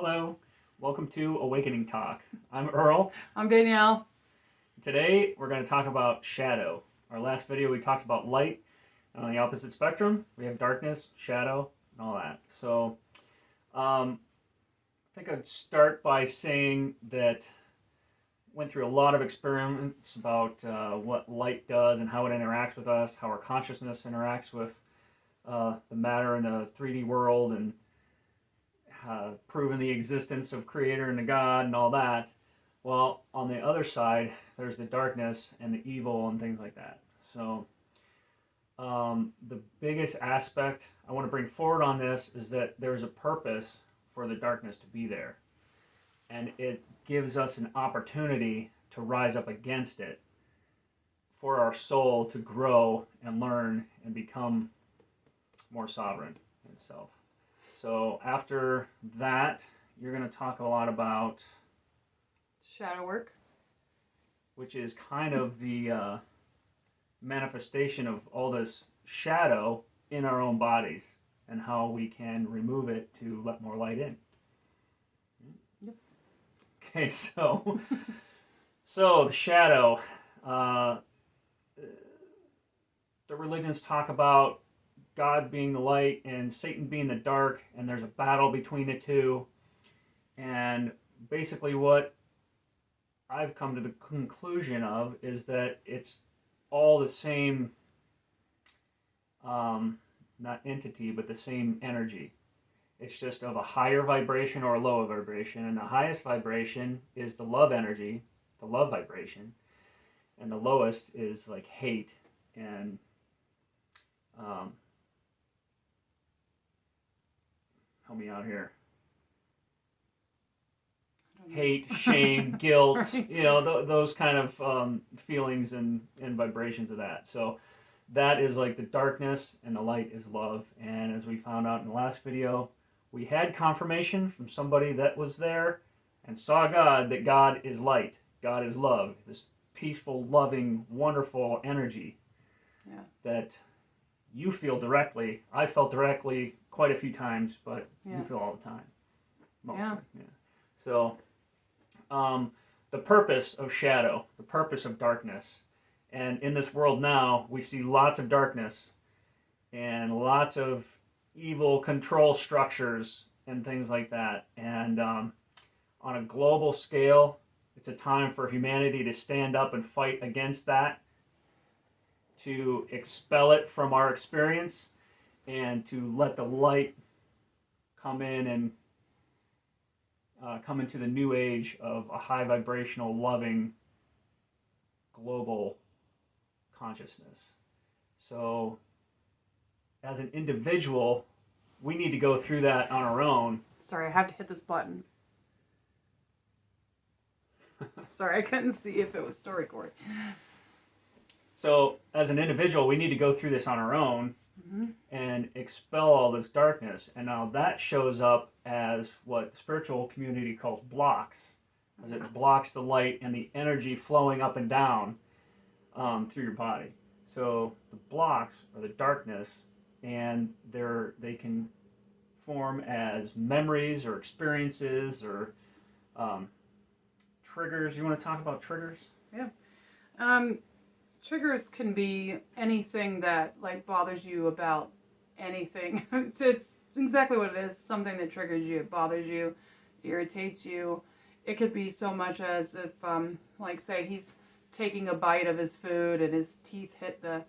Hello, welcome to Awakening Talk. I'm Earl. I'm Danielle. Today we're going to talk about shadow. Our last video we talked about light, and on the opposite spectrum we have darkness, shadow, and all that. So I think I'd start by saying that went through a lot of experiments about what light does and how it interacts with us, how our consciousness interacts with the matter in the 3D world, and proven the existence of Creator and the God and all that. Well, on the other side, there's the darkness and the evil and things like that. So, the biggest aspect I want to bring forward on this is that there's a purpose for the darkness to be there. And it gives us an opportunity to rise up against it for our soul to grow and learn and become more sovereign in itself. So after that, you're going to talk a lot about Shadow work. which is kind of the manifestation of all this shadow in our own bodies and how we can remove it to let more light in. Yep. Okay, so the shadow. The religions talk about God being the light and Satan being the dark, and there's a battle between the two. And basically, what I've come to the conclusion of is that it's all the same, not entity, but the same energy. It's just of a higher vibration or a lower vibration, and the highest vibration is the love energy, the love vibration, and the lowest is like hate and help me out here. Hate, shame, guilt, Right. those kind of feelings and vibrations of that. So that is like the darkness, and the light is love. And as we found out in the last video, we had confirmation from somebody that was there and saw God that God is light, God is love, this peaceful, loving, wonderful energy that you feel directly. I felt directly quite a few times, but you feel all the time. Mostly. Yeah. So, the purpose of shadow, the purpose of darkness. And in this world now, we see lots of darkness and lots of evil control structures and things like that. And on a global scale, it's a time for humanity to stand up and fight against that, to expel it from our experience, and to let the light come in and come into the new age of a high vibrational, loving, global consciousness. So, as an individual, we need to go through that on our own. Sorry, I have to hit this button. Sorry, I couldn't see if it was still recording. So, as an individual, we need to go through this on our own and expel all this darkness. And now that shows up as what the spiritual community calls blocks, because it blocks the light and the energy flowing up and down through your body. So the blocks are the darkness, and they can form as memories or experiences or triggers. You want to talk about triggers? Yeah. Triggers can be anything that bothers you about anything. It's exactly what it is. Something that triggers you, it bothers you, irritates you. It could be so much as if, say he's taking a bite of his food and his teeth hit the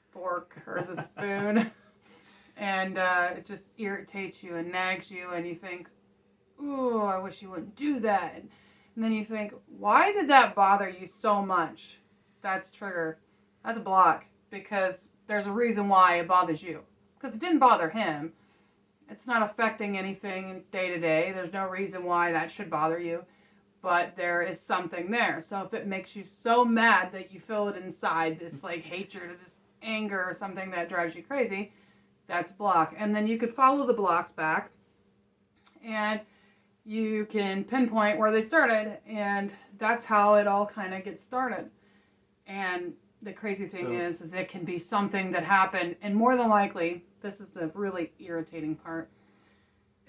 fork or the spoon, and it just irritates you and nags you, and you think, "Ooh, I wish you wouldn't do that." And then you think, "Why did that bother you so much?" That's a trigger. That's a block, because there's a reason why it bothers you. Because it didn't bother him. It's not affecting anything day to day. There's no reason why that should bother you. But there is something there. So if it makes you so mad that you feel it inside, this hatred or this anger or something that drives you crazy, that's a block. And then you could follow the blocks back, and you can pinpoint where they started, and that's how it all kind of gets started. And the crazy thing is it can be something that happened, and more than likely, this is the really irritating part,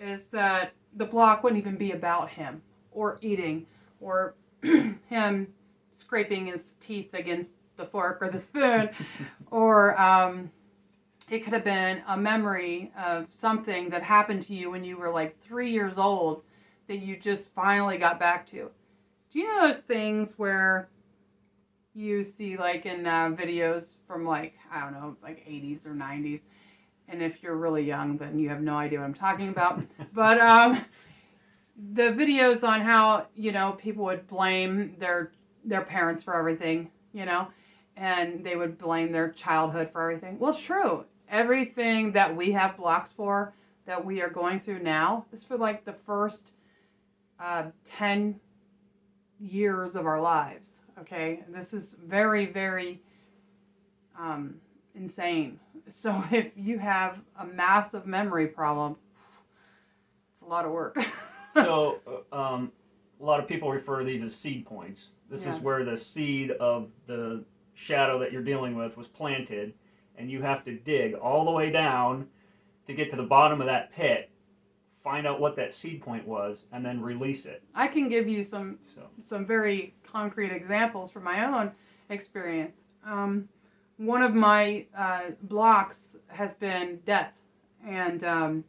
is that the block wouldn't even be about him or eating or him scraping his teeth against the fork or the spoon, or it could have been a memory of something that happened to you when you were like 3 years old that you just finally got back to. Do you know those things where you see like in videos from like, I don't know, like 80s or 90s? And if you're really young, then you have no idea what I'm talking about. But the videos on how, you know, people would blame their parents for everything, you know, and they would blame their childhood for everything. Well, it's true. Everything that we have blocks for, that we are going through now, is for like the first 10 years of our lives. Okay, this is very, very insane. So if you have a massive memory problem, it's a lot of work. So a lot of people refer to these as seed points. This is where the seed of the shadow that you're dealing with was planted, and you have to dig all the way down to get to the bottom of that pit, find out what that seed point was, and then release it. I can give you some very concrete examples from my own experience. One of my blocks has been death, and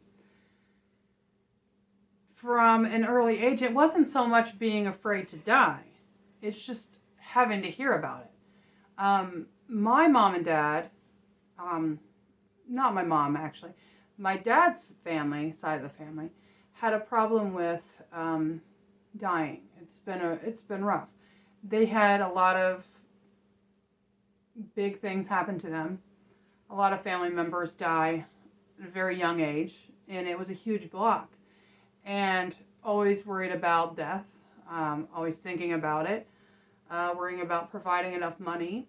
from an early age, it wasn't so much being afraid to die, it's just having to hear about it. My mom and dad, not my mom actually, my dad's family, side of the family, had a problem with dying. It's been rough. They had a lot of big things happen to them. A lot of family members die at a very young age, and it was a huge block. And always worried about death, always thinking about it, worrying about providing enough money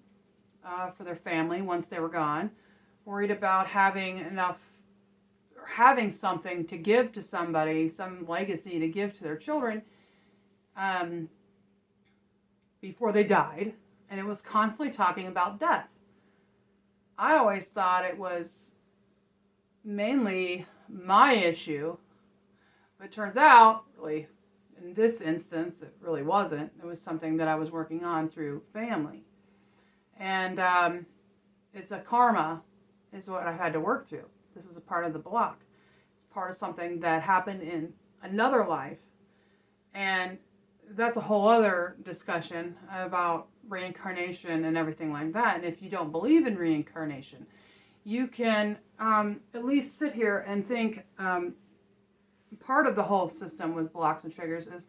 for their family once they were gone, worried about having something to give to somebody, some legacy to give to their children before they died. And it was constantly talking about death. I always thought it was mainly my issue, but it turns out, really, in this instance, it really wasn't. It was something that I was working on through family. And it's a karma is what I've had to work through. This is a part of the block. It's part of something that happened in another life. And that's a whole other discussion about reincarnation and everything like that. And if you don't believe in reincarnation, you can at least sit here and think part of the whole system with blocks and triggers is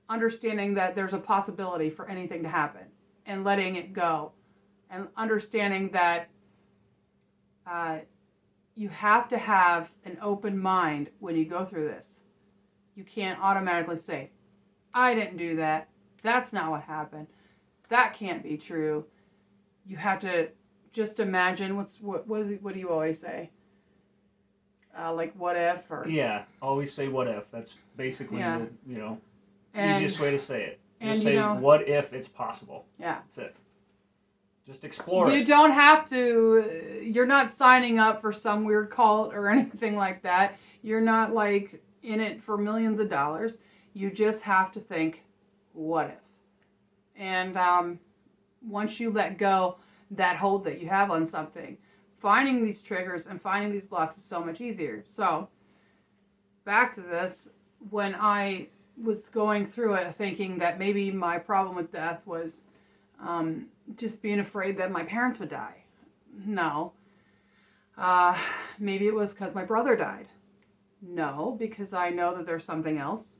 understanding that there's a possibility for anything to happen and letting it go, and understanding that you have to have an open mind when you go through this. You can't automatically say, I didn't do that. That's not what happened. That can't be true. You have to just imagine what do you always say? Like what if, or yeah, always say what if. That's basically the and, easiest way to say it. Just and, say what if it's possible. Yeah, that's it. Just explore it. You don't have to. You're not signing up for some weird cult or anything like that. You're not like in it for millions of dollars. You just have to think, what if? And once you let go that hold that you have on something, finding these triggers and finding these blocks is so much easier. So, back to this, when I was going through it thinking that maybe my problem with death was just being afraid that my parents would die. No. Maybe it was because my brother died. No, because I know that there's something else.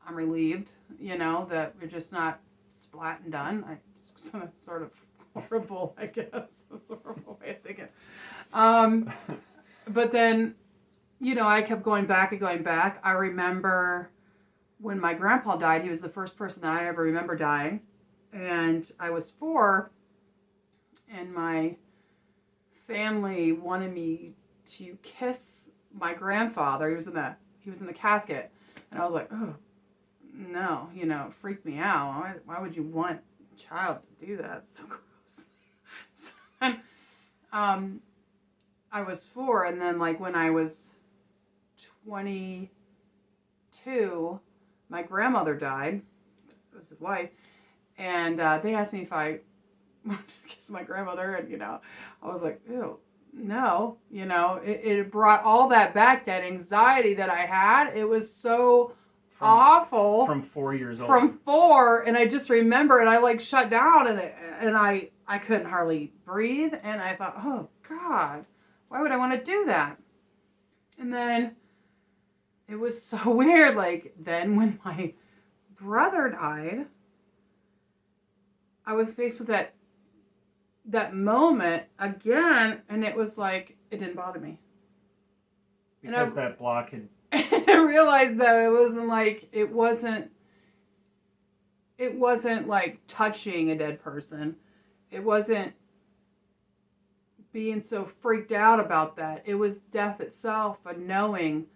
I'm relieved, that we're just not splat and done. That's sort of horrible, I guess. That's a horrible way of thinking. But then, I kept going back and going back. I remember when my grandpa died, he was the first person that I ever remember dying. And I was 4, and my family wanted me to kiss my grandfather. He was in the casket. And I was like, oh, no, it freaked me out. Why would you want a child to do that? It's so gross. So, I was 4, and then like when I was 22, my grandmother died. It was his wife. And they asked me if I wanted to kiss my grandmother. And, I was like, ew, no. It brought all that back, that anxiety that I had. It was so awful. From 4 years old. From 4. And I just remember, and I like shut down, and I couldn't hardly breathe. And I thought, oh, God, why would I want to do that? And then it was so weird. Like, then when my brother died, I was faced with that moment again, and it was like, it didn't bother me. Because that block had... And I realized that it wasn't like touching a dead person. It wasn't being so freaked out about that. It was death itself, and knowing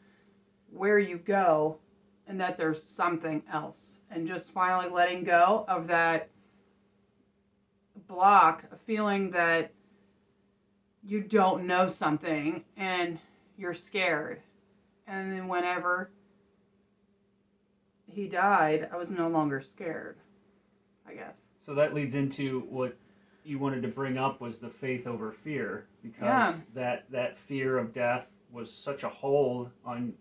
where you go and that there's something else, and just finally letting go of that block, a feeling that you don't know something and you're scared. And then whenever he died, I was no longer scared, I guess. So that leads into what you wanted to bring up, was the faith over fear, because that fear of death was such a hold on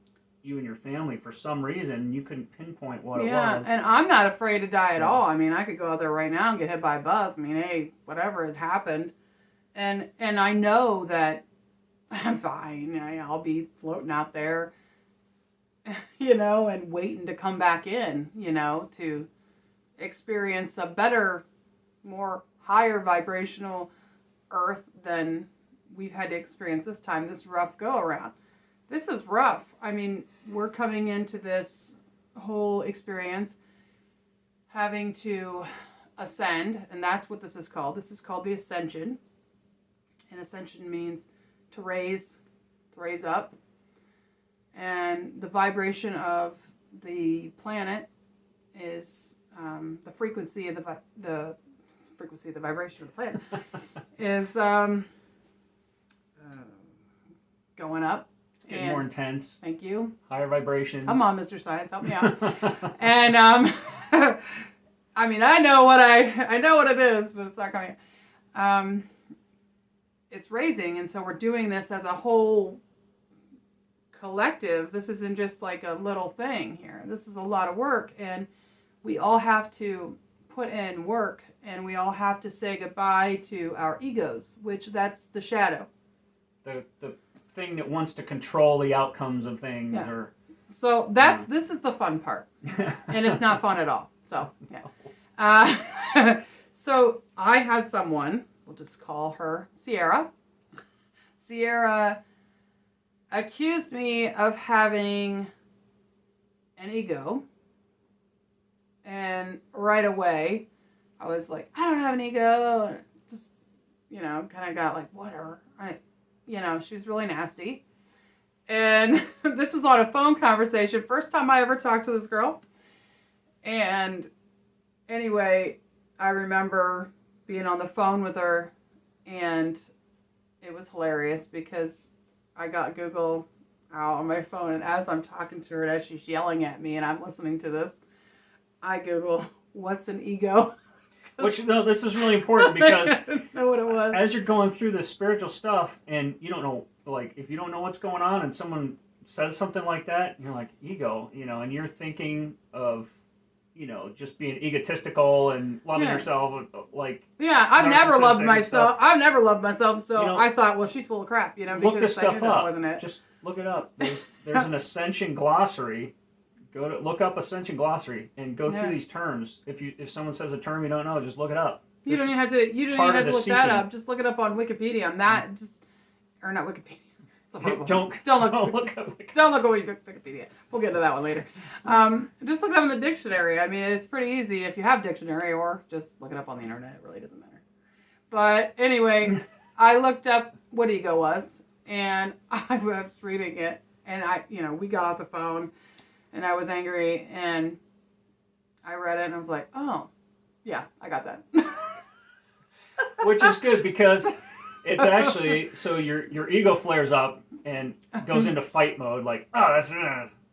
you and your family for some reason. You couldn't pinpoint what it was. Yeah, and I'm not afraid to die at all. I mean, I could go out there right now and get hit by a bus. I mean, hey, whatever, it happened. And I know that I'm fine. I'll be floating out there, and waiting to come back in, to experience a better, more higher vibrational earth than we've had to experience this time, this rough go around. This is rough. I mean, we're coming into this whole experience having to ascend, and that's what this is called. This is called the ascension. And ascension means to raise up. And the vibration of the planet is the frequency of the frequency of the vibration of the planet is going up. Getting more intense. Thank you. Higher vibrations. Come on, Mr. Science, help me out. And I mean, I know what it is, but it's not coming. It's raising, and so we're doing this as a whole collective. This isn't just like a little thing here. This is a lot of work, and we all have to put in work, and we all have to say goodbye to our egos, which that's the shadow. The thing that wants to control the outcomes of things. Yeah. Or so this is the fun part, and it's not fun at all. So yeah. So I had someone, we'll just call her Sierra. Sierra accused me of having an ego, and right away I was like, I don't have an ego. And just kind of got like, whatever. She was really nasty. And this was on a phone conversation. First time I ever talked to this girl. And anyway, I remember being on the phone with her, and it was hilarious because I got Google out on my phone, and as I'm talking to her, and as she's yelling at me and I'm listening to this, I Google, what's an ego? Which, no, this is really important because I didn't know what it was. As you're going through this spiritual stuff and you don't know, like, if you don't know what's going on and someone says something like that, you're like, ego, and you're thinking of, just being egotistical and loving yourself, like... Yeah, I've never loved myself. Stuff. I've never loved myself, so I thought, well, she's full of crap, because look this stuff up. Wasn't it? Just look it up. There's an Ascension glossary. Look up Ascension glossary and go through these terms. If someone says a term you don't know, just look it up. You don't even have to. You don't even have to look that up. Just look it up on Wikipedia. On that, or not Wikipedia. Don't look at Wikipedia. Don't look at Wikipedia. We'll get to that one later. Just look it up in the dictionary. I mean, it's pretty easy if you have dictionary, or just look it up on the internet. It really doesn't matter. But anyway, I looked up what ego was, and I was reading it, and we got off the phone. And I was angry, and I read it, and I was like, oh, yeah, I got that. Which is good, because it's actually so your ego flares up and goes into fight mode, like, oh,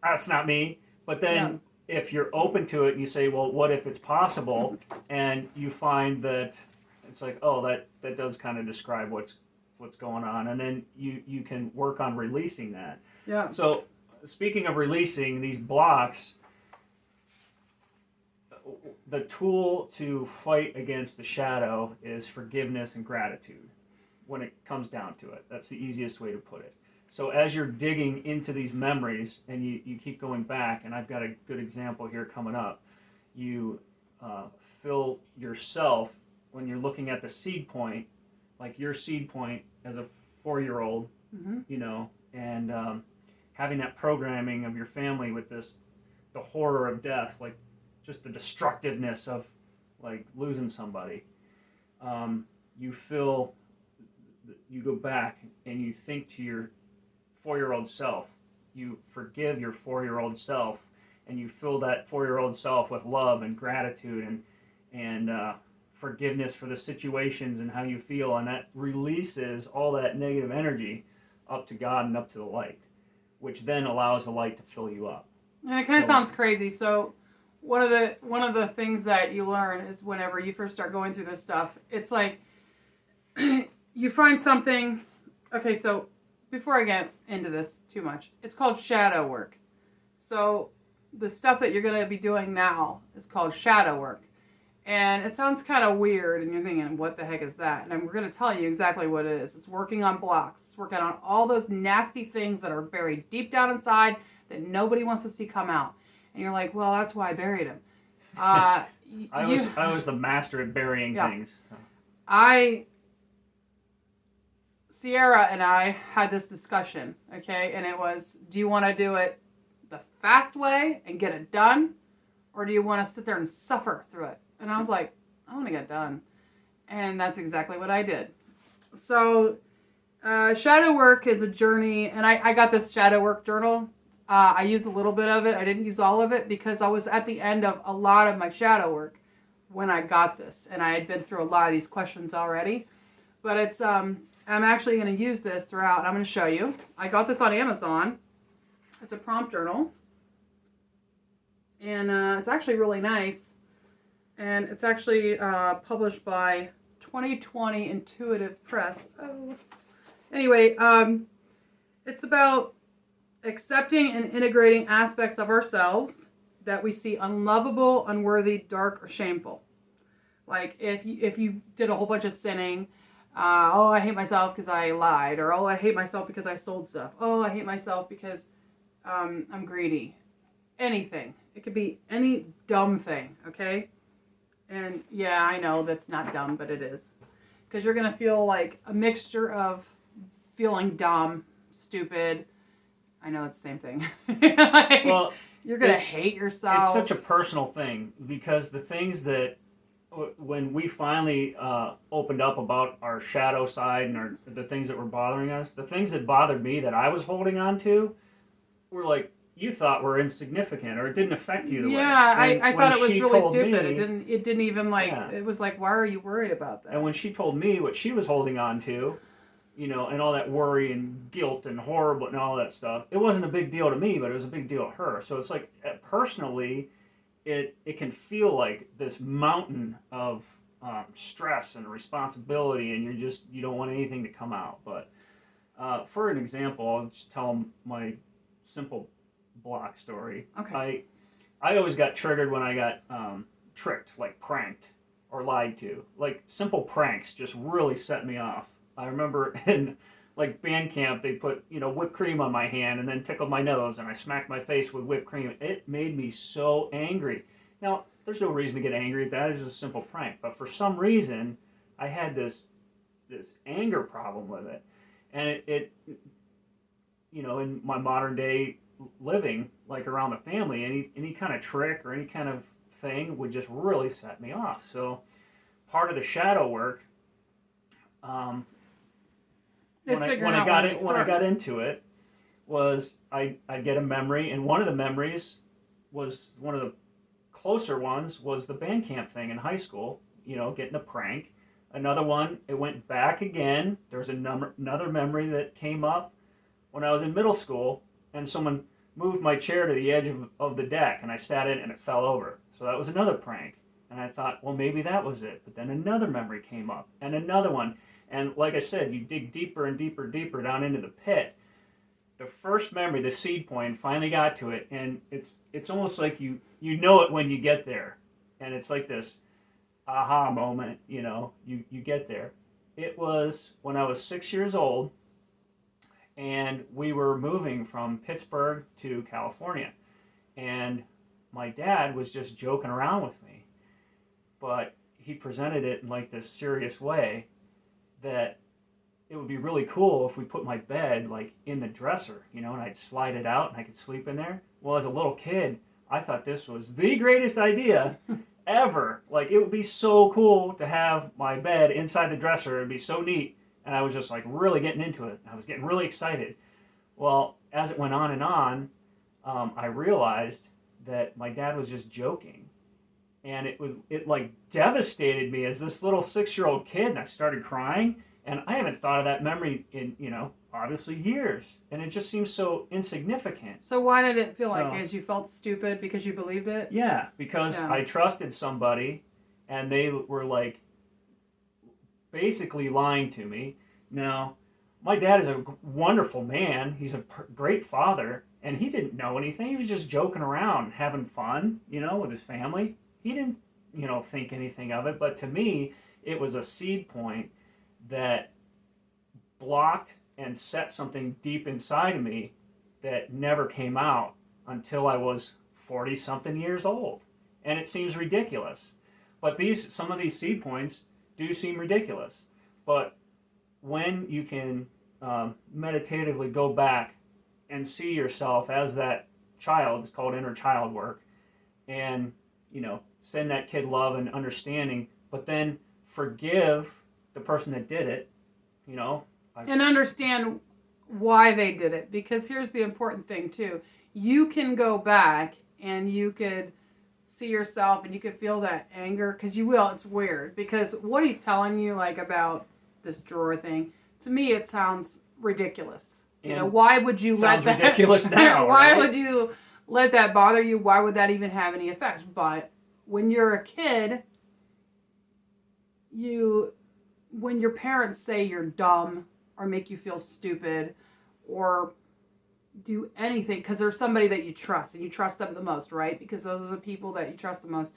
that's not me. But then if you're open to it and you say, well, what if it's possible, and you find that it's like, oh, that does kind of describe what's going on, and then you can work on releasing that. Yeah. So speaking of releasing these blocks, the tool to fight against the shadow is forgiveness and gratitude. When it comes down to it, that's the easiest way to put it. So as you're digging into these memories and you keep going back, and I've got a good example here coming up, you feel yourself when you're looking at the seed point, like your seed point as a 4-year-old, you know, and having that programming of your family with the horror of death, like just the destructiveness of like losing somebody. You go back and you think to your 4-year-old self. You forgive your 4-year-old self, and you fill that 4-year-old self with love and gratitude and forgiveness for the situations and how you feel, and that releases all that negative energy up to God and up to the light, which then allows the light to fill you up. And it kind of sounds crazy. So one of the things that you learn is whenever you first start going through this stuff, it's like you find something. Okay, so before I get into this too much, it's called shadow work. So the stuff that you're going to be doing now is called shadow work. And it sounds kind of weird, and you're thinking, what the heck is that? And we're going to tell you exactly what it is. It's working on blocks. It's working on all those nasty things that are buried deep down inside that nobody wants to see come out. And you're like, well, that's why I buried them. I was the master at burying things. So. Sierra and I had this discussion, okay? And it was, do you want to do it the fast way and get it done? Or do you want to sit there and suffer through it? And I was like, I want to get done. And that's exactly what I did. So shadow work is a journey. And I got this shadow work journal. I used a little bit of it. I didn't use all of it because I was at the end of a lot of my shadow work when I got this. And I had been through a lot of these questions already. But it's I'm actually going to use this throughout. I'm going to show you. I got this on Amazon. It's a prompt journal. And it's actually really nice. And it's actually published by 2020 Intuitive Press. Oh. Anyway, it's about accepting and integrating aspects of ourselves that we see unlovable, unworthy, dark, or shameful. Like if you did a whole bunch of sinning, oh, I hate myself because I lied, or oh, I hate myself because I sold stuff. Oh, I hate myself because I'm greedy. Anything. It could be any dumb thing, okay? And yeah, I know that's not dumb, but it is. Because you're going to feel like a mixture of feeling dumb, stupid. I know it's the same thing. Like, well, you're going to hate yourself. It's such a personal thing because the things that, when we finally opened up about our shadow side and the things that were bothering us, the things that bothered me that I was holding on to were like, you thought were insignificant or it didn't affect you the way. Yeah, I thought it was really stupid. It didn't even like, it was like, why are you worried about that? And when she told me what she was holding on to, you know, and all that worry and guilt and horrible and all that stuff, it wasn't a big deal to me, but it was a big deal to her. So it's like, personally, it can feel like this mountain of stress and responsibility, and you don't want anything to come out. But for an example, I'll just tell my simple block story. Okay. I always got triggered when I got tricked, like pranked or lied to. Like simple pranks just really set me off. I remember in like band camp, they put, you know, whipped cream on my hand and then tickled my nose, and I smacked my face with whipped cream. It made me so angry. Now, there's no reason to get angry at that. It's just a simple prank. But for some reason, I had this anger problem with it. And it you know, in my modern day living, like around the family, any kind of trick or any kind of thing would just really set me off. So part of the shadow work, when I got into it, was I get a memory, and one of the memories was one of the closer ones was the band camp thing in high school. You know, getting a prank. another one, it went back again. There was another memory that came up when I was in middle school, and someone moved my chair to the edge of the deck, and I sat in and it fell over. So that was another prank. And I thought, well, maybe that was it. But then another memory came up, and another one. And like I said, you dig deeper and deeper, deeper down into the pit. The first memory, the seed point, finally got to it, and it's almost like you know it when you get there. And it's like this aha moment, you get there. It was when I was 6 years old, and we were moving from Pittsburgh to California. And my dad was just joking around with me, but he presented it in like this serious way that it would be really cool if we put my bed like in the dresser, and I'd slide it out and I could sleep in there. Well, as a little kid, I thought this was the greatest idea ever. Like, it would be so cool to have my bed inside the dresser. It'd be so neat. And I was just like really getting into it. I was getting really excited. Well, as it went on and on, I realized that my dad was just joking. And it like devastated me as this little 6-year-old kid, and I started crying. And I haven't thought of that memory in, obviously years. And it just seems so insignificant. So why did it feel like as you felt stupid because you believed it? Yeah, because I trusted somebody, and they were like basically lying to me. Now, my dad is a wonderful man. He's a great father, and he didn't know anything. He was just joking around, having fun, with his family. He didn't, think anything of it. But to me, it was a seed point that blocked and set something deep inside of me that never came out until I was 40-something years old. And it seems ridiculous. But some of these seed points do seem ridiculous. But when you can meditatively go back and see yourself as that child, it's called inner child work, and, send that kid love and understanding, but then forgive the person that did it, and understand why they did it. Because here's the important thing too. You can go back and you could see yourself and you could feel that anger, because you will. It's weird, because what he's telling you, like about this drawer thing, to me it sounds ridiculous. Why would you let that... Sounds ridiculous now, Why right? would you let that bother you? Why would that even have any effect? But when you're a kid, when your parents say you're dumb or make you feel stupid or do anything, because there's somebody that you trust and you trust them the most, right? Because those are the people that you trust the most.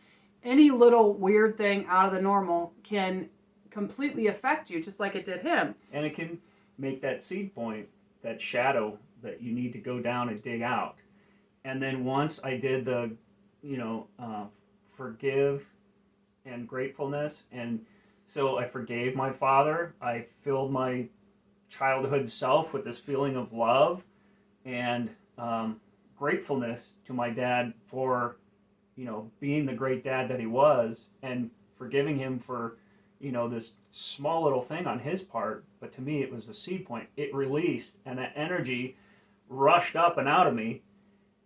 Any little weird thing out of the normal can completely affect you, just like it did him. And it can make that seed point, that shadow that you need to go down and dig out. And then once I did the, forgive and gratefulness, and so I forgave my father, I filled my childhood self with this feeling of love and gratefulness to my dad for, being the great dad that he was, and forgiving him for, this small little thing on his part. But to me, it was the seed point. It released, and that energy rushed up and out of me,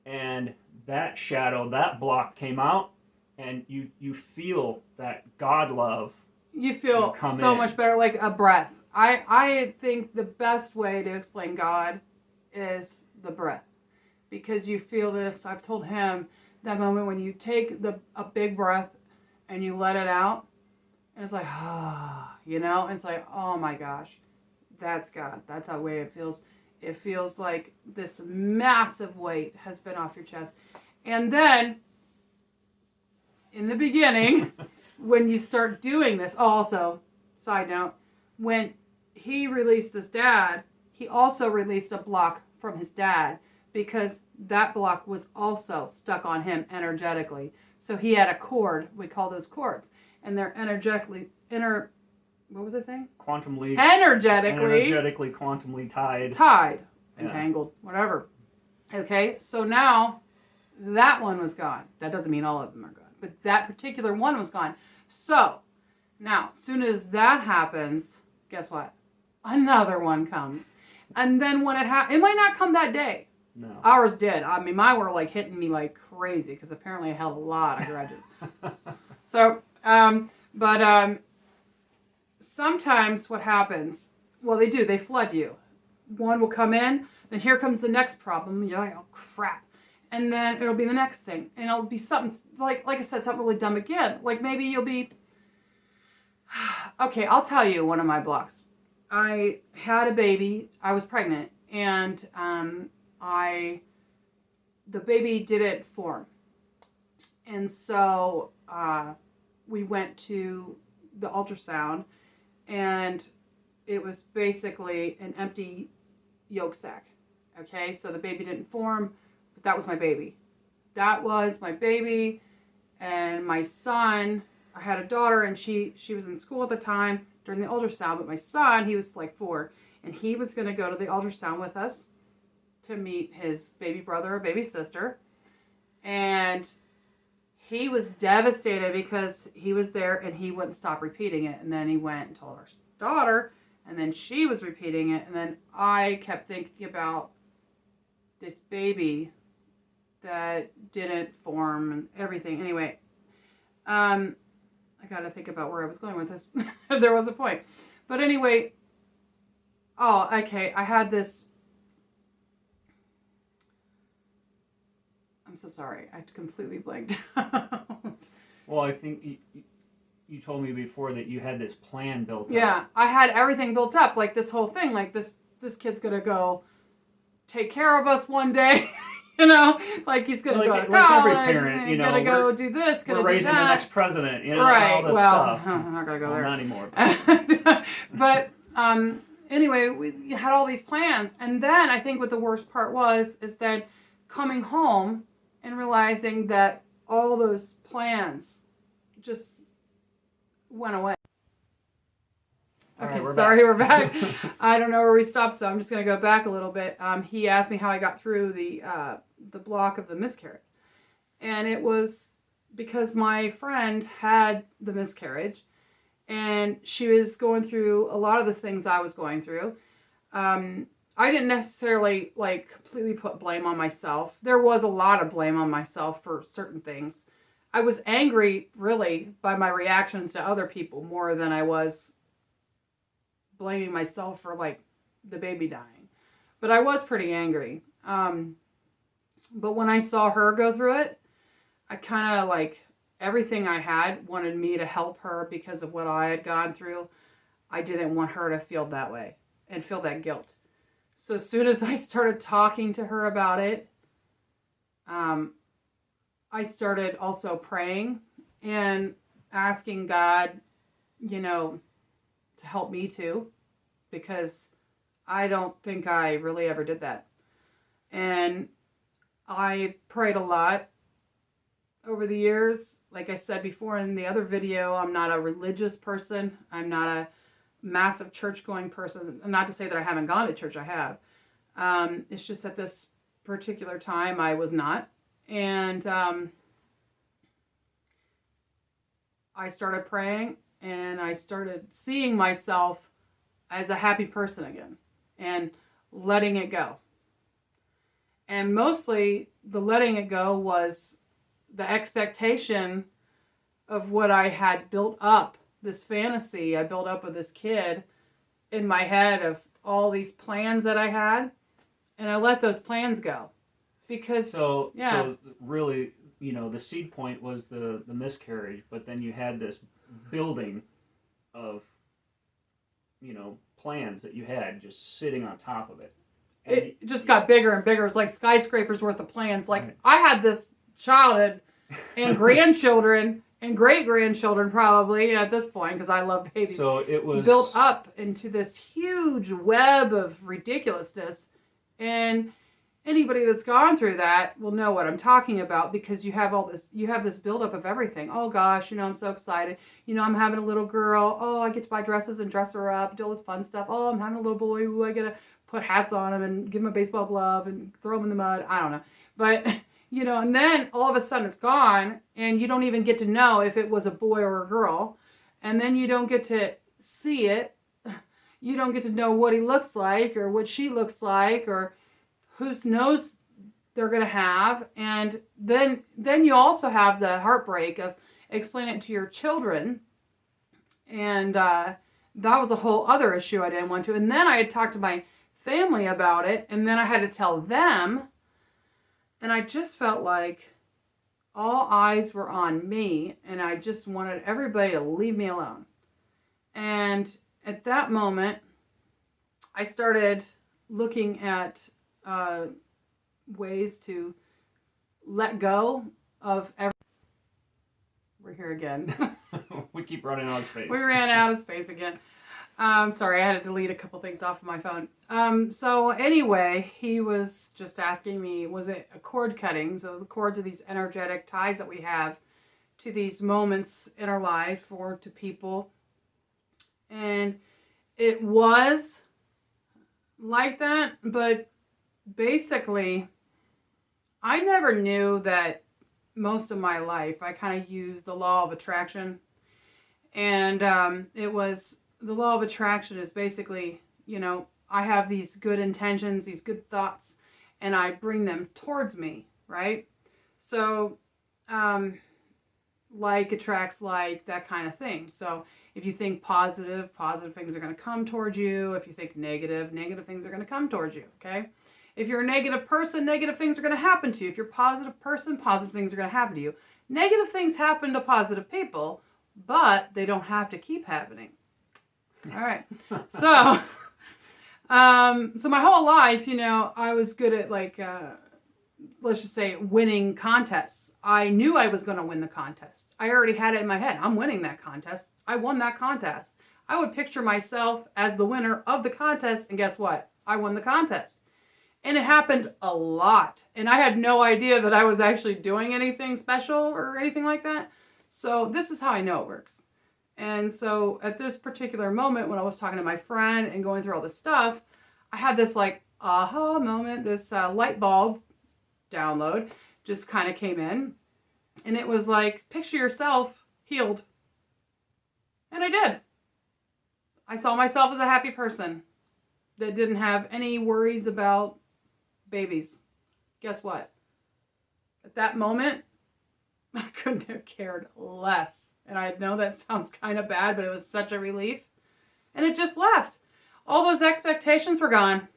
and that shadow, that block came out, and you feel that God love. You feel so much better, like a breath. I think the best way to explain God is the breath, because you feel this. I've told him that moment when you take a big breath and you let it out, and it's like, it's like, oh my gosh, that's God. That's how way it feels. It feels like this massive weight has been off your chest. And then, in the beginning, when you start doing this, also, side note, when he released his dad, he also released a block from his dad, because that block was also stuck on him energetically. So he had a cord. We call those cords. And they're energetically, what was I saying? Energetically, quantumly tied. Entangled, whatever. Okay, so now that one was gone. That doesn't mean all of them are gone, but that particular one was gone. So now, as soon as that happens, guess what? Another one comes. And then when it might not come that day. No. Ours did. I mean, mine were like hitting me like crazy, because apparently I held a lot of grudges. So sometimes what happens, well, they flood you. One will come in, then here comes the next problem, and you're like, oh crap. And then it'll be the next thing, and it'll be something, like I said, something really dumb again. Like maybe you'll be, okay, I'll tell you one of my blocks. I had a baby, I was pregnant, and the baby didn't form. And so we went to the ultrasound, and it was basically an empty yolk sac. Okay, so the baby didn't form, but that was my baby. That was my baby. And my son, I had a daughter, and she was in school at the time during the ultrasound, but my son, he was like 4, and he was going to go to the ultrasound with us to meet his baby brother or baby sister. And he was devastated because he was there and he wouldn't stop repeating it. And then he went and told our daughter, and then she was repeating it. And then I kept thinking about this baby that didn't form and everything. Anyway, I got to think about where I was going with this. There was a point. But anyway, oh, okay, I had this. I'm so sorry. I completely blanked out. Well, I think you told me before that you had this plan built up. Yeah, I had everything built up, like this whole thing, like this kid's gonna go take care of us one day, you know, like he's gonna go to college, every parent, you know, gonna go do this, gonna we're do raising that. the next president, you know, right? all this Well, stuff. I'm not gonna go there. Not anymore. But anyway, we had all these plans, and then I think what the worst part is that coming home and realizing that all those plans just went away. Okay, All right, sorry, we're back. I don't know where we stopped, so I'm just going to go back a little bit. He asked me how I got through the block of the miscarriage. And it was because my friend had the miscarriage, and she was going through a lot of the things I was going through. I didn't necessarily completely put blame on myself. There was a lot of blame on myself for certain things. I was angry, really, by my reactions to other people more than I was blaming myself for the baby dying. But I was pretty angry. But when I saw her go through it, I kind of everything I had wanted me to help her because of what I had gone through. I didn't want her to feel that way and feel that guilt. So as soon as I started talking to her about it, I started also praying and asking God, to help me too, because I don't think I really ever did that. And I prayed a lot over the years. Like I said before in the other video, I'm not a religious person. I'm not a massive church-going person. Not to say that I haven't gone to church, I have. It's just at this particular time I was not. And I started praying, and I started seeing myself as a happy person again and letting it go. And mostly the letting it go was the expectation of what I had built up, this fantasy I built up with this kid in my head of all these plans that I had, and I let those plans go. Because so really, the seed point was the miscarriage, but then you had this building of plans that you had just sitting on top of it. And it just got bigger and bigger. It was like skyscrapers worth of plans. Right. I had this childhood and grandchildren and great-grandchildren probably at this point, because I love babies. So it was built up into this huge web of ridiculousness. And anybody that's gone through that will know what I'm talking about, because you have this buildup of everything. Oh gosh, I'm so excited. I'm having a little girl. Oh, I get to buy dresses and dress her up, do all this fun stuff. Oh, I'm having a little boy. Ooh, I get to put hats on him and give him a baseball glove and throw him in the mud. I don't know. But, and then all of a sudden it's gone, and you don't even get to know if it was a boy or a girl. And then you don't get to see it. You don't get to know what he looks like or what she looks like or whose nose they're going to have. And then you also have the heartbreak of explaining it to your children. And that was a whole other issue I didn't want to. And then I had talked to my family about it, and then I had to tell them, and I just felt like all eyes were on me, and I just wanted everybody to leave me alone. And at that moment, I started looking at ways to let go of everything. We're here again. We keep running out of space. We ran out of space again. Sorry, I had to delete a couple things off of my phone. So anyway, he was just asking me, was it a cord cutting? So the cords are these energetic ties that we have to these moments in our life or to people. And it was like that, but basically, I never knew that most of my life I kind of used the law of attraction. And it was, the law of attraction is basically, you know, I have these good intentions, these good thoughts, and I bring them towards me, right? So, like attracts like, that kind of thing. So if you think positive, positive things are going to come towards you. If you think negative, negative things are going to come towards you, okay? If you're a negative person, negative things are going to happen to you. If you're a positive person, positive things are going to happen to you. Negative things happen to positive people, but they don't have to keep happening. All right. So, so my whole life, you know, I was good at like, let's just say winning contests. I knew I was going to win the contest. I already had it in my head. I'm winning that contest. I won that contest. I would picture myself as the winner of the contest. And guess what? I won the contest. And it happened a lot. And I had no idea that I was actually doing anything special or anything like that. So this is how I know it works. And so at this particular moment, when I was talking to my friend and going through all this stuff, I had this like aha moment, this light bulb download just kind of came in. And it was like, picture yourself healed. And I did. I saw myself as a happy person that didn't have any worries about babies. Guess what? At that moment, I couldn't have cared less. And I know that sounds kind of bad, but it was such a relief. And it just left. All those expectations were gone.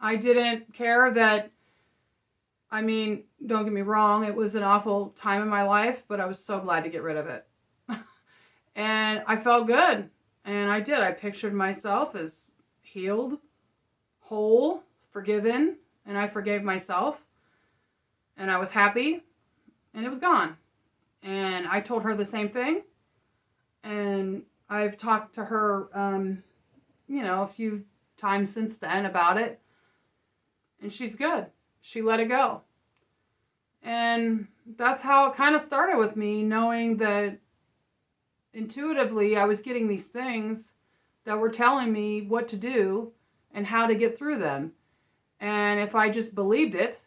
I didn't care that, I mean, don't get me wrong, it was an awful time in my life, but I was so glad to get rid of it. And I felt good. And I did. I pictured myself as healed, whole, forgiven, and I forgave myself. And I was happy, and it was gone. And I told her the same thing. And I've talked to her, you know, a few times since then about it. And she's good. She let it go. And that's how it kind of started with me, knowing that intuitively I was getting these things that were telling me what to do and how to get through them. And if I just believed it,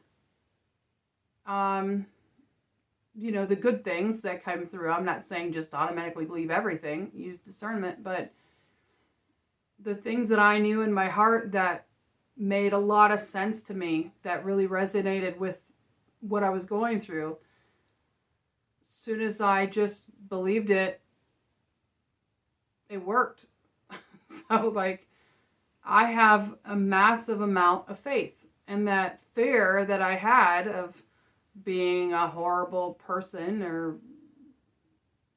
you know, the good things that came through, I'm not saying just automatically believe everything, use discernment, but the things that I knew in my heart that made a lot of sense to me, that really resonated with what I was going through, as soon as I just believed it, it worked. So like, I have a massive amount of faith, and that fear that I had of being a horrible person, or,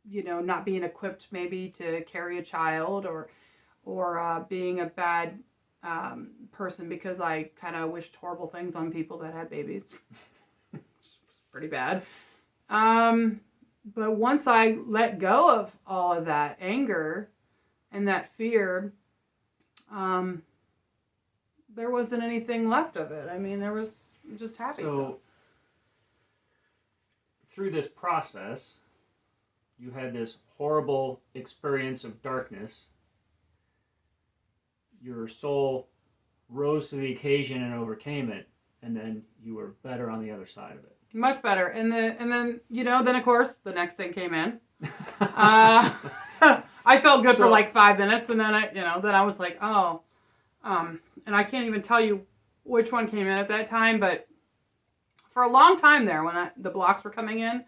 you know, not being equipped maybe to carry a child, or being a bad person because I kind of wished horrible things on people that had babies. It's pretty bad. But once I let go of all of that anger and that fear, there wasn't anything left of it. I mean, there was just happy stuff. Through this process, you had this horrible experience of darkness. Your soul rose to the occasion and overcame it, and then you were better on the other side of it. Much better. And then, you know, then of course the next thing came in. I felt good for like 5 minutes, and then I was like, oh, and I can't even tell you which one came in at that time, but for a long time there, when the blocks were coming in,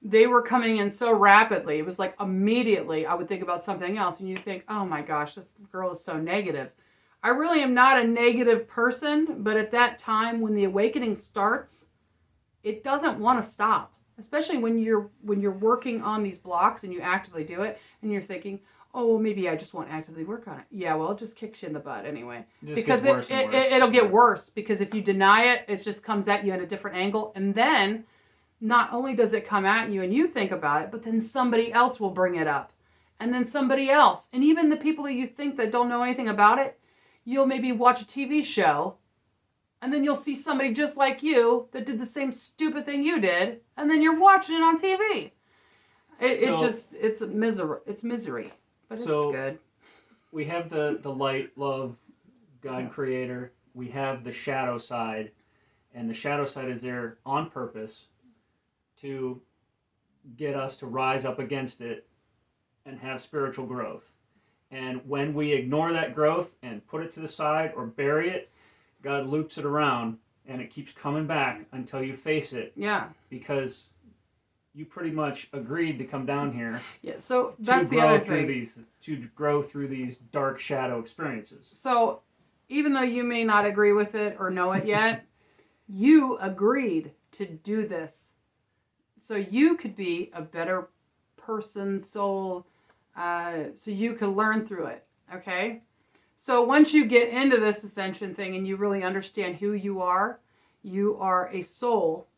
they were coming in so rapidly. It was like immediately I would think about something else, and you think, oh my gosh, this girl is so negative. I really am not a negative person, but at that time when the awakening starts, it doesn't want to stop. Especially when you're working on these blocks and you actively do it, and you're thinking, oh, well, maybe I just won't actively work on it. Yeah, well, it just kicks you in the butt anyway. Because it'll get worse. Because if you deny it, it just comes at you at a different angle. And then not only does it come at you and you think about it, but then somebody else will bring it up. And then somebody else. And even the people that you think that don't know anything about it, you'll maybe watch a TV show, and then you'll see somebody just like you that did the same stupid thing you did, and then you're watching it on TV. It's misery, but it's good. We have the light, love, God, creator. We have the shadow side, and the shadow side is there on purpose to get us to rise up against it and have spiritual growth. And when we ignore that growth and put it to the side or bury it, God loops it around, and it keeps coming back until you face it. Yeah. Because you pretty much agreed to come down here. Yeah. So that's the other thing. To grow through these dark shadow experiences. So even though you may not agree with it or know it yet, you agreed to do this. So you could be a better person, soul, so you could learn through it. Okay? So once you get into this ascension thing and you really understand who you are a soul,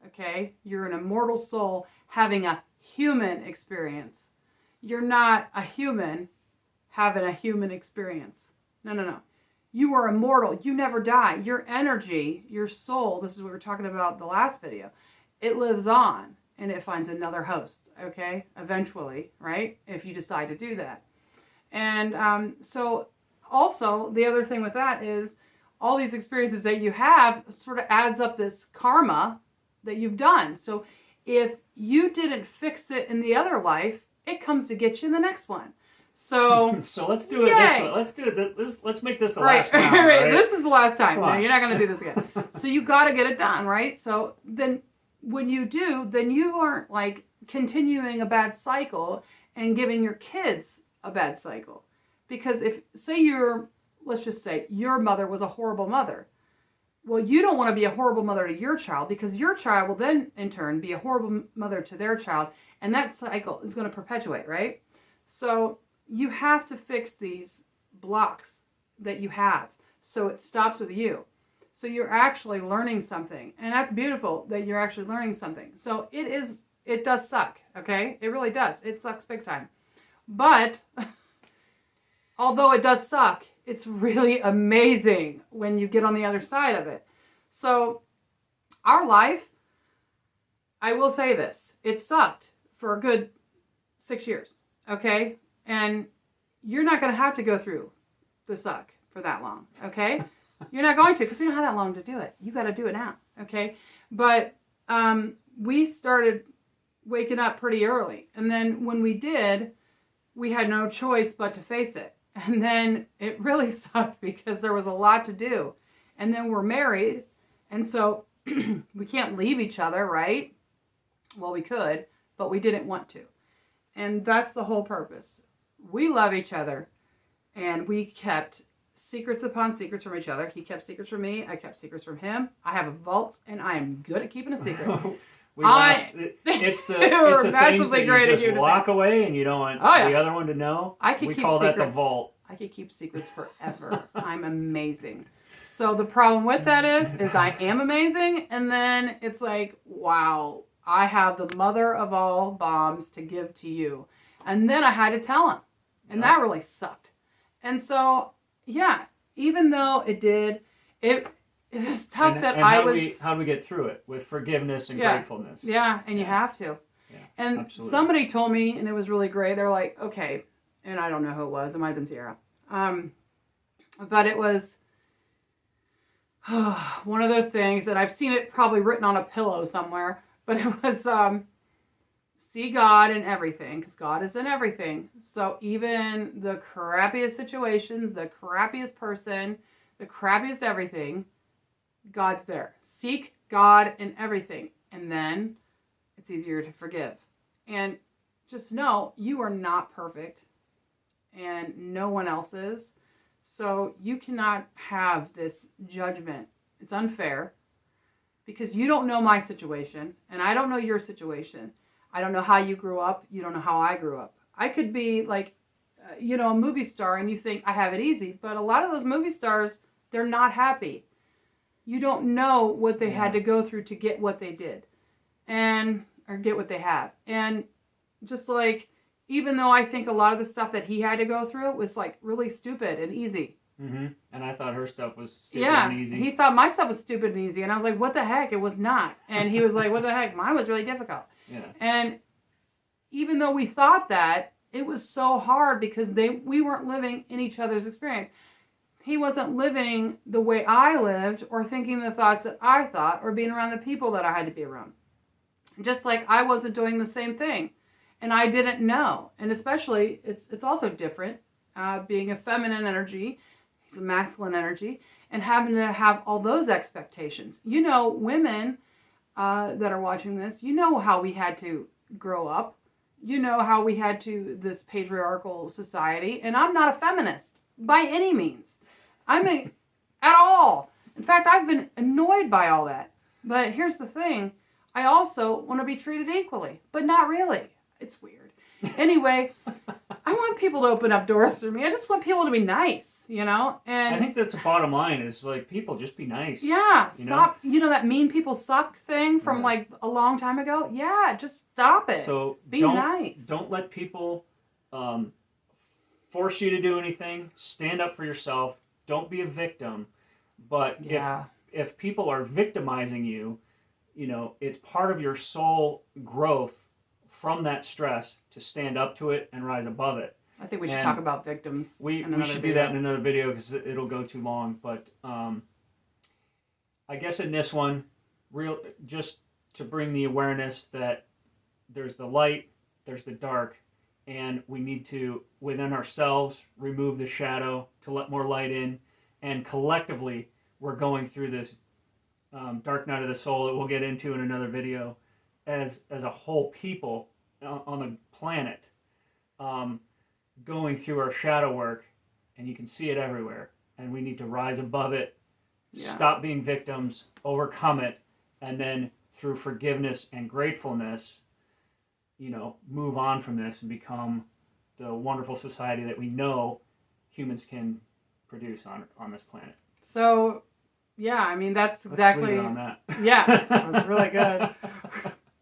okay? You're an immortal soul having a human experience. You're not a human having a human experience. No. You are immortal. You never die. Your energy, your soul, this is what we were talking about the last video, it lives on and it finds another host, okay? Eventually, right? If you decide to do that. And so also, the other thing with that is all these experiences that you have sort of adds up this karma that you've done. So if you didn't fix it in the other life, it comes to get you in the next one. So let's do it this way. Let's do it. Let's make this the last round. Right. This is the last time. No, you're not going to do this again. So you got to get it done, right? So then when you do, then you aren't like continuing a bad cycle and giving your kids a bad cycle. Because if, say let's just say your mother was a horrible mother. Well, you don't want to be a horrible mother to your child, because your child will then in turn be a horrible mother to their child. And that cycle is going to perpetuate, right? So you have to fix these blocks that you have. So it stops with you. So you're actually learning something. And that's beautiful that you're actually learning something. So it does suck, okay? It really does. It sucks big time. But although it does suck, it's really amazing when you get on the other side of it. So our life, I will say this, it sucked for a good 6 years, okay? And you're not going to have to go through the suck for that long, okay? You're not going to, because we don't have that long to do it. You got to do it now, okay? But we started waking up pretty early. And then when we did, we had no choice but to face it. And then it really sucked because there was a lot to do. And then we're married. And so we can't leave each other, right? Well, we could, but we didn't want to. And that's the whole purpose. We love each other. And we kept secrets upon secrets from each other. He kept secrets from me. I kept secrets from him. I have a vault, and I am good at keeping a secret. It's the things that you just lock away and you don't want the other one to know. We call that the vault. I could keep secrets forever. I'm amazing. So the problem with that is I am amazing, and then it's like, wow, I have the mother of all bombs to give to you. And then I had to tell him, and that really sucked. And so, yeah, even though it's tough how do we get through it? With forgiveness and gratefulness. Yeah, and you have to. Yeah, and absolutely. Somebody told me, and it was really great, they're like, okay, and I don't know who it was, it might have been Sierra. But it was one of those things, and I've seen it probably written on a pillow somewhere, but it was see God in everything, because God is in everything. So even the crappiest situations, the crappiest person, the crappiest everything, God's there. Seek God in everything. And then it's easier to forgive. And just know you are not perfect, and no one else is. So you cannot have this judgment. It's unfair because you don't know my situation, and I don't know your situation. I don't know how you grew up. You don't know how I grew up. I could be like, a movie star, and you think I have it easy, but a lot of those movie stars, they're not happy. You don't know what they had to go through to get what they did, or get what they have. And just like, even though I think a lot of the stuff that he had to go through was like really stupid and easy. Mm-hmm. And I thought her stuff was stupid and easy. He thought my stuff was stupid and easy, and I was like, what the heck? It was not. And he was like, what the heck? Mine was really difficult. Yeah. And even though we thought that, it was so hard because we weren't living in each other's experience. He wasn't living the way I lived, or thinking the thoughts that I thought, or being around the people that I had to be around. Just like I wasn't doing the same thing. And I didn't know. And especially, it's also different, being a feminine energy, he's a masculine energy, and having to have all those expectations. Women that are watching this, how we had to grow up. How we had to, this patriarchal society. And I'm not a feminist by any means. At all. In fact, I've been annoyed by all that. But here's the thing. I also want to be treated equally, but not really. It's weird. Anyway, I want people to open up doors for me. I just want people to be nice, And I think that's the bottom line is like, people just be nice. Yeah, stop. That mean people suck thing from like a long time ago. Yeah, just stop it. So be nice. Don't let people force you to do anything. Stand up for yourself. Don't be a victim. But if people are victimizing you, it's part of your soul growth from that stress to stand up to it and rise above it. I think we should talk about victims. We should do that in another video because it'll go too long. But I guess in this one, just to bring the awareness that there's the light, there's the dark, and we need to, within ourselves, remove the shadow to let more light in. And collectively, we're going through this dark night of the soul that we'll get into in another video as a whole people on the planet, going through our shadow work, and you can see it everywhere. And we need to rise above it, stop being victims, overcome it, and then through forgiveness and gratefulness, move on from this and become the wonderful society that we know humans can produce on this planet. So, that's exactly. Let's leave it on that. Yeah, that was really good.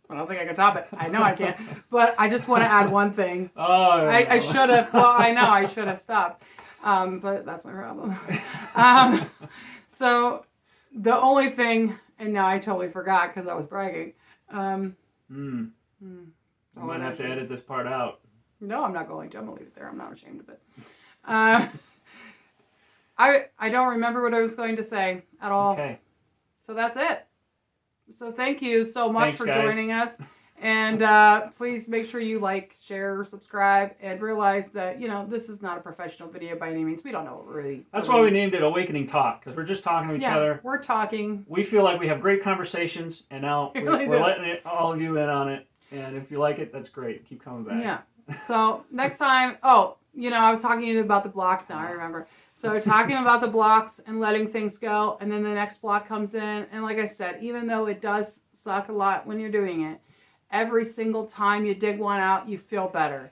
I don't think I can top it. I know I can't. But I just want to add one thing. Oh, I should have. Well, I know I should have stopped. But that's my problem. So the only thing, and now I totally forgot because I was bragging. I might have to edit this part out. No, I'm not going to. I'm going to leave it there. I'm not ashamed of it. I don't remember what I was going to say at all. Okay. So that's it. So thank you so much for guys. joining us. And please make sure you like, share, subscribe, and realize that, this is not a professional video by any means. We don't know really. That's why we named it Awakening Talk, because we're just talking to each other. We're talking. We feel like we have great conversations, and now we're letting all of you in on it. And if you like it, that's great. Keep coming back. Yeah. So next time, I was talking to you about the blocks now, I remember. So talking about the blocks and letting things go, and then the next block comes in. And like I said, even though it does suck a lot when you're doing it, every single time you dig one out, you feel better.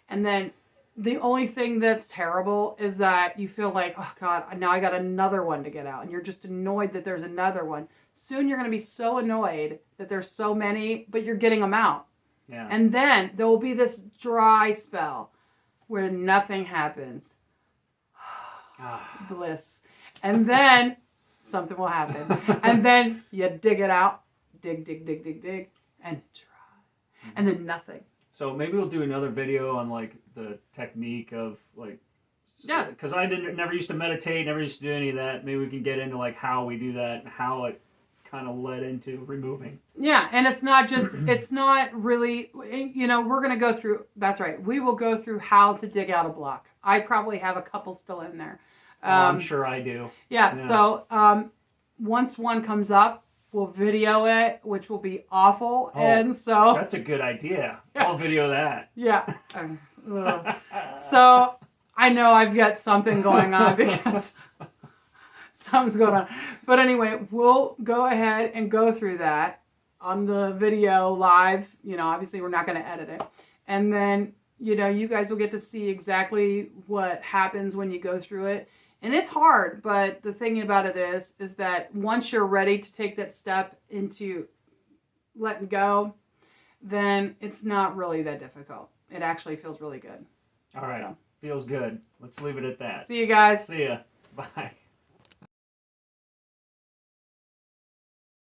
And then the only thing that's terrible is that you feel like, oh God, now I got another one to get out. And you're just annoyed that there's another one. Soon you're going to be so annoyed that there's so many, but you're getting them out. Yeah. And then there will be this dry spell where nothing happens. Bliss. And then something will happen. And then you dig it out. Dig, and try. And then nothing. So maybe we'll do another video on like the technique of like, because I never used to meditate, never used to do any of that. Maybe we can get into like how we do that and how it kind of led into removing. Yeah, and it's not really, we're going to go through, that's right, we will go through how to dig out a block. I probably have a couple still in there. I'm sure I do. Yeah. So once one comes up, we'll video it, which will be awful. Oh, and so, That's a good idea. I'll video that. yeah. So I know I've got something going on because something's going on. But anyway, we'll go ahead and go through that on the video live. You know, obviously we're not going to edit it. And then, you know, you guys will get to see exactly what happens when you go through it. And it's hard, but the thing about it is that once you're ready to take that step into letting go, then it's not really that difficult. It actually feels really good. All right. So. Feels good. Let's leave it at that. See you guys. See ya. Bye.